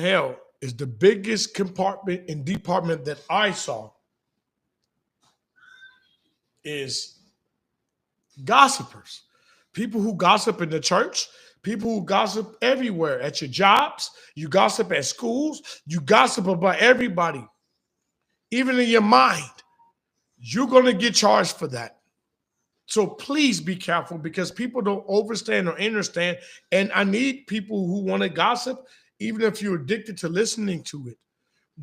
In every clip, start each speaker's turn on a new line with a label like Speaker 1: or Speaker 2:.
Speaker 1: hell is the biggest compartment and department that I saw is gossipers. People who gossip in the church, people who gossip everywhere at your jobs, you gossip at schools, you gossip about everybody, even in your mind. You're going to get charged for that. So please be careful because people don't understand or understand. And I need people who want to gossip, even if you're addicted to listening to it.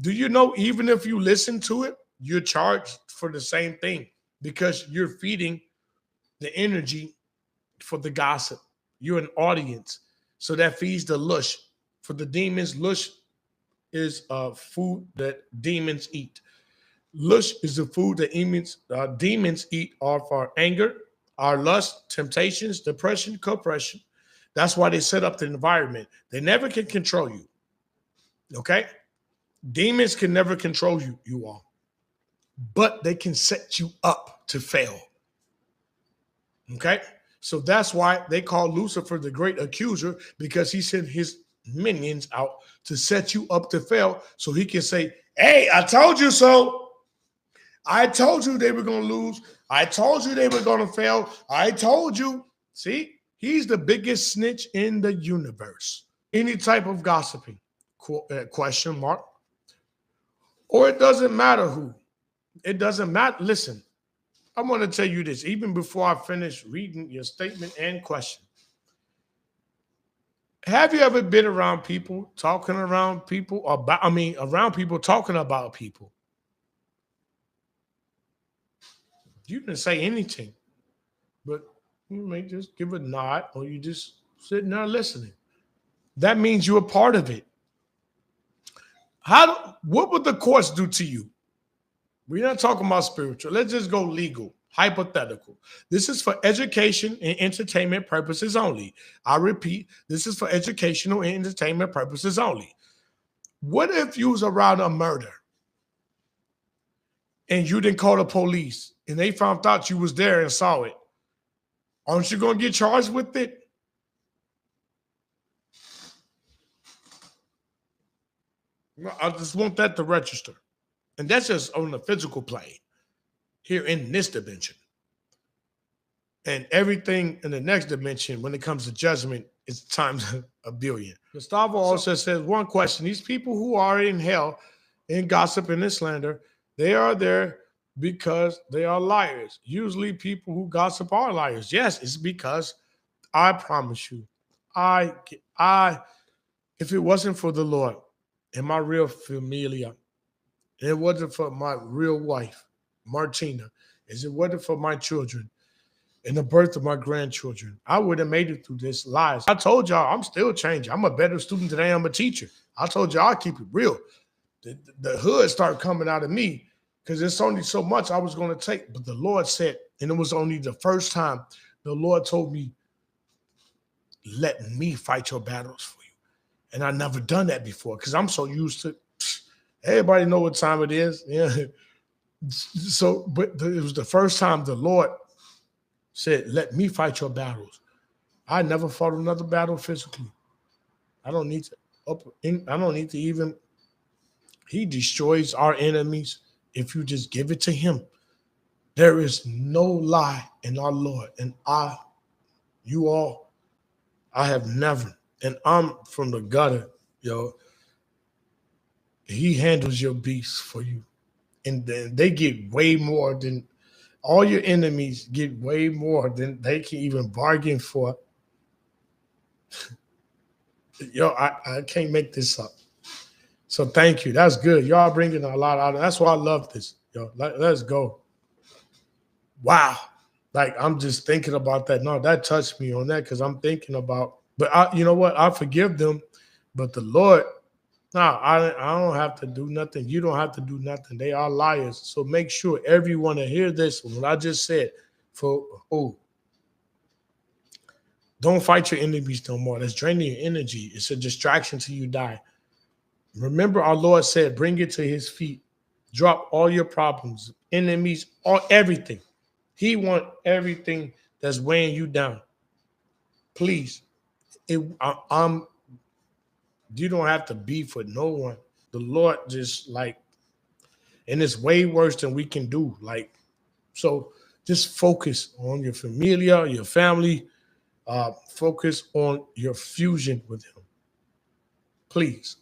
Speaker 1: Do you know, even if you listen to it, you're charged for the same thing because you're feeding the energy for the gossip. You're an audience. So that feeds the lush. For the demons, lush is food that demons eat. Lush is the food that demons eat off our anger, our lust, temptations, depression, compression. That's why they set up the environment. They never can control you. Okay? Demons can never control you all. But they can set you up to fail. Okay? So that's why they call Lucifer the great accuser, because he sent his minions out to set you up to fail so he can say, hey, I told you so. I told you they were going to lose. I told you they were going to fail. I told you. See, he's the biggest snitch in the universe. Any type of gossiping, question mark. Or it doesn't matter who. It doesn't matter. Listen, I want to tell you this, even before I finish reading your statement and question. Have you ever been around people talking around people around people talking about people? You didn't say anything, but you may just give a nod or you just sitting there listening. That means you're a part of it. What would the courts do to you? We're not talking about spiritual. Let's just go legal, hypothetical. This is for education and entertainment purposes only. I repeat, this is for educational and entertainment purposes only. What if you was around a murder and you didn't call the police and they found out you was there and saw it? Aren't you going to get charged with it? I just want that to register. And that's just on the physical plane here in this dimension. And everything in the next dimension, when it comes to judgment, is times a billion. Gustavo also says one question. These people who are in hell, in gossip and in slander, they are there because they are liars. Usually people who gossip are liars. Yes, it's because I promise you, if it wasn't for the Lord and my real familia, and it wasn't for my real wife, Martina, as it wasn't for my children and the birth of my grandchildren, I would have made it through this lives. I told y'all I'm still changing. I'm a better student than I am a teacher. I told y'all I keep it real. The hood started coming out of me because it's only so much I was going to take. But the Lord said, and it was only the first time the Lord told me, let me fight your battles for you. And I never done that before because I'm so used to everybody know what time it is. Yeah. So, but it was the first time the Lord said, let me fight your battles. I never fought another battle physically. I don't need to even, he destroys our enemies if you just give it to him. There is no lie in our Lord. And I have never, and I'm from the gutter, yo. He handles your beasts for you. And then they get way more than, all your enemies get way more than they can even bargain for. Yo, I can't make this up. So thank you. That's good. Y'all bringing a lot out. That's why I love this. Yo, let's go. Wow. Like, I'm just thinking about that. No, that touched me on that because I'm thinking about, but you know what? I forgive them. But the Lord, I don't have to do nothing. You don't have to do nothing. They are liars. So make sure everyone to hear this, what I just said. Don't fight your enemies no more. That's draining your energy. It's a distraction till you die. Remember, our Lord said, bring it to his feet. Drop all your problems, enemies, everything. He wants everything that's weighing you down. Please, I'm You don't have to beef with no one. The Lord just like, and it's way worse than we can do. Like, so just focus on your familia, your family. Focus on your fusion with Him. Please.